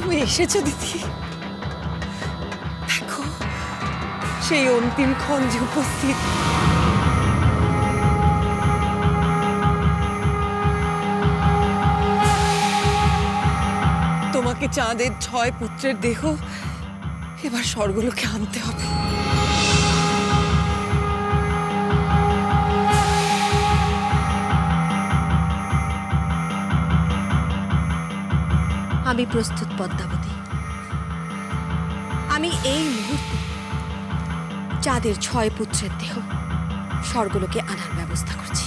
তুমি এসেছো দিদি। দেখো সেই অন্তিম ক্ষণ যে উপস্থিত। তোমাকে চাঁদের 6 পুত্রের দেহ এবার স্বর্গলোকে আনতে হবে। আমি প্রস্তুত পদ্মাবতী। আমি এই মুহূর্তে চাঁদের 6 পুত্রের দেহ স্বর্গলোকে আনার ব্যবস্থা করছি।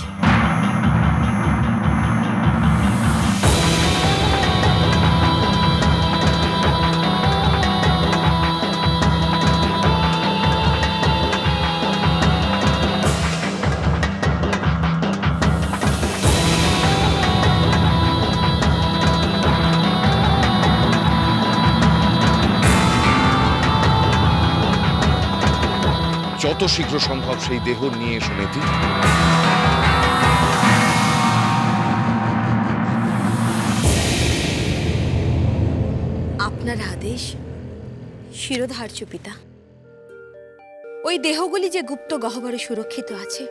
যত শীঘ্র সম্ভব সেই দেহ নিয়ে এসো নেতি। আপনার আদেশ শিরোধার্য পিতা। ওই দেহগুলি যে গুপ্ত গহ্বরে সুরক্ষিত আছে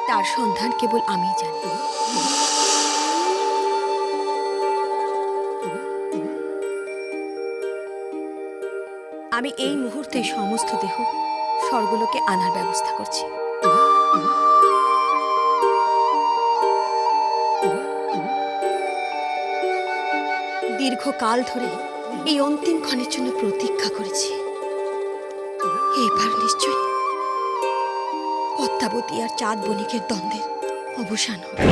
তার সন্ধান কেবল আমিই জানি। আমি এই মুহূর্তে সমস্ত দেহ স্বর্গলোকে আনার ব্যবস্থা করছি। দীর্ঘকাল ধরে এই অন্তিম ক্ষণের জন্য প্রতীক্ষা করেছি। এবার নিশ্চয়ই পদ্মাবতী আর চাঁদ বণিকের দ্বন্দ্বের অবসান হবে।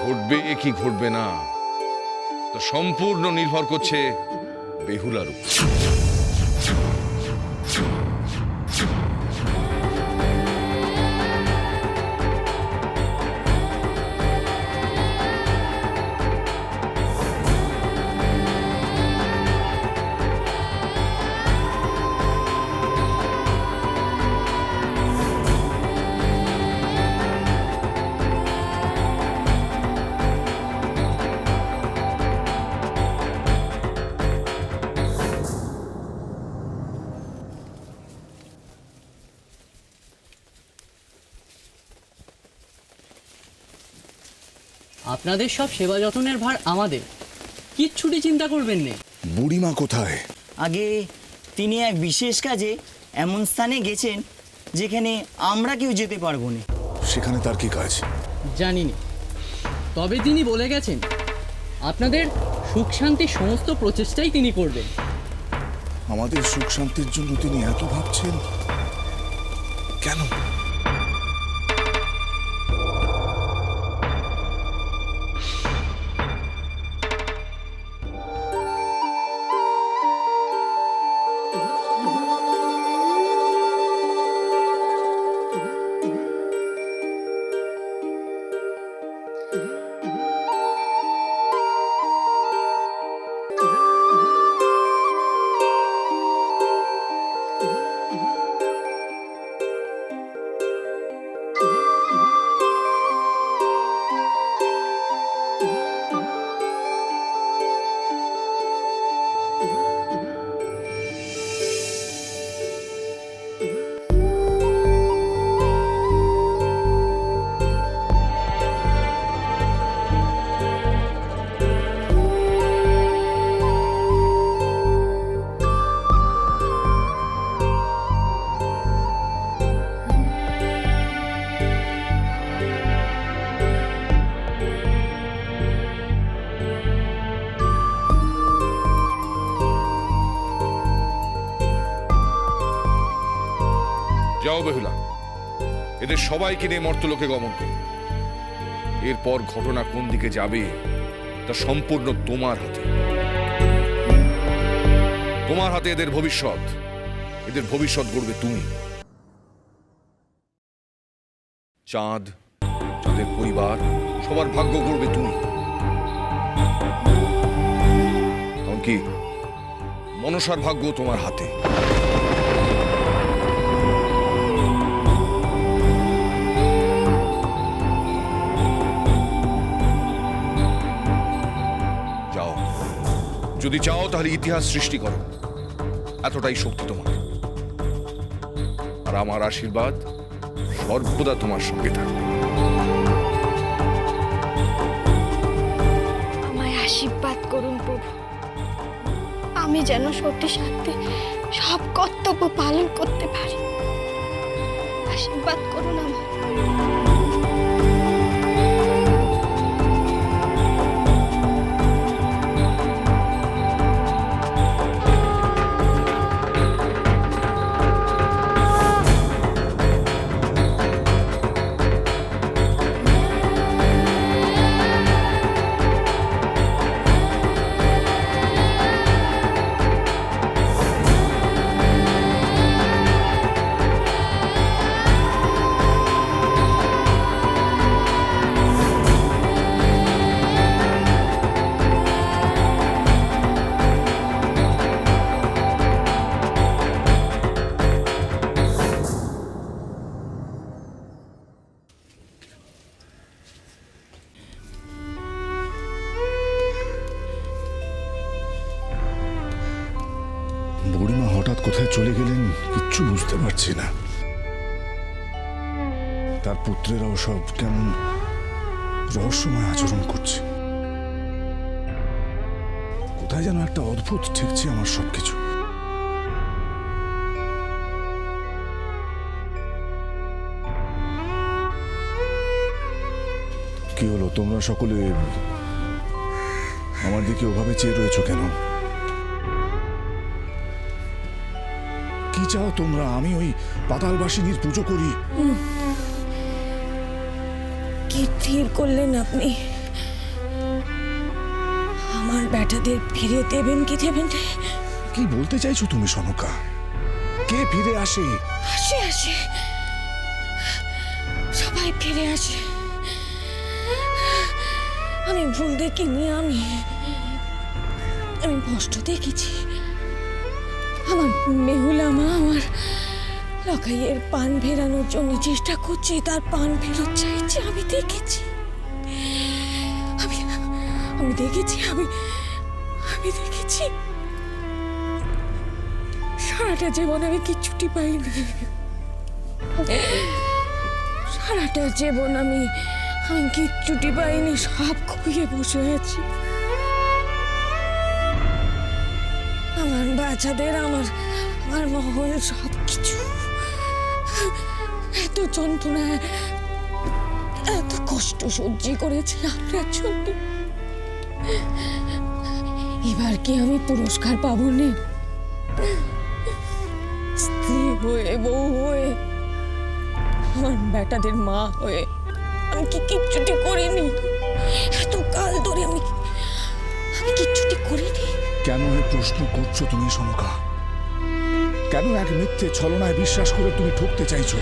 ঘটবে কি ঘটবে না তা সম্পূর্ণ নির্ভর করছে বেহুলার উপর। আপনাদের সব সেবা যত্নের ভার আমাদের, কিচ্ছুটি চিন্তা করবেন না। বুড়িমা কোথায়? আগে তিনি এক বিশেষ কাজে এমন স্থানে গেছেন যেখানে আমরা কেউ যেতে পারবো না। সেখানে তার কি কাজ? জানি না, তবে তিনি বলে গেছেন আপনাদের সুখ শান্তির সমস্ত প্রচেষ্টাই তিনি করবেন। আমাদের সুখ শান্তির জন্য তিনি এত ভাবছেন কেন? যাও বেহুলা, এদের সবাইকে নিয়ে মর্তলোকে গমন করো। এরপর ঘটনা কোন দিকে যাবে তা সম্পূর্ণ তোমার হাতে। তোমার হাতে এদের ভবিষ্যৎ। এদের ভবিষ্যৎ গড়বে তুমি। চাঁদ, চাঁদের পরিবার, সবার ভাগ্য গড়বে তুমি। এমনকি মনসার ভাগ্য তোমার হাতে। যদি চাও তাহলে ইতিহাস সৃষ্টি করো, এতটাই শক্তি তোমার। আর আমার আশীর্বাদ সর্বদা তোমার সঙ্গে থাকবে। আমায় আশীর্বাদ করুন প্রভু, আমি যেন সত্যি সাথে সব কর্তব্য পালন করতে পারি। আশীর্বাদ করুন আমায়। বুড়িমা হঠাৎ কোথায় চলে গেলেন কিচ্ছু বুঝতে পারছি না। তার পুত্রেরাও সব কেমন রহস্যময় আচরণ করছে। কোথায় যেন একটা অদ্ভুত ঠেকছে আমার সবকিছু। কি হলো, তোমরা সকলে আমার দিকে ওভাবে চেয়ে রয়েছো কেন? কি চাও তোমরা? আমি ওই পাতালবাসিনীর পুজো করি? কি ঠিক করলেন আপনি? আমার বেটাদের ফিরে দেবেন কি দেবেন? কি বলতে চাইছো তুমি সনকা? কে ফিরে আসে? আসে আসে, সবাই ফিরে আসে। আমি ভুল দেখিনি, আমি কষ্ট দেখেছি। আমার মেহুলা মা আমার লকাইয়ের পান ফেরানোর জন্য চেষ্টা করছে, তার পান ফেরত চাইছে। আমি দেখেছি, আমি দেখেছি, আমি দেখেছি। সারাটা জীবন আমি কিচ্ছুটি পাইনি। সারাটা জীবন আমি কিচ্ছুটি পাইনি, সব খুঁয়ে বসে আছি। আমার বাচ্চাদের, আমার মহল, সব কিছু এত যন্ত্রণা, এত কষ্ট সহ্য করেছি আপনার জন্য। এবার কি আমি পুরস্কার পাবো না? স্ত্রী হয়ে, বউ হয়ে, আমার বেটাদের মা হয়ে আমি কি কিচ্ছুটি করিনি? এত কাল ধরে আমি কিচ্ছুটি করিনি। কেন এই প্রশ্ন করছো তুমি সনকা? কেন এক মিথ্যে ছলনায় বিশ্বাস করে তুমি ঠকতে চাইছো?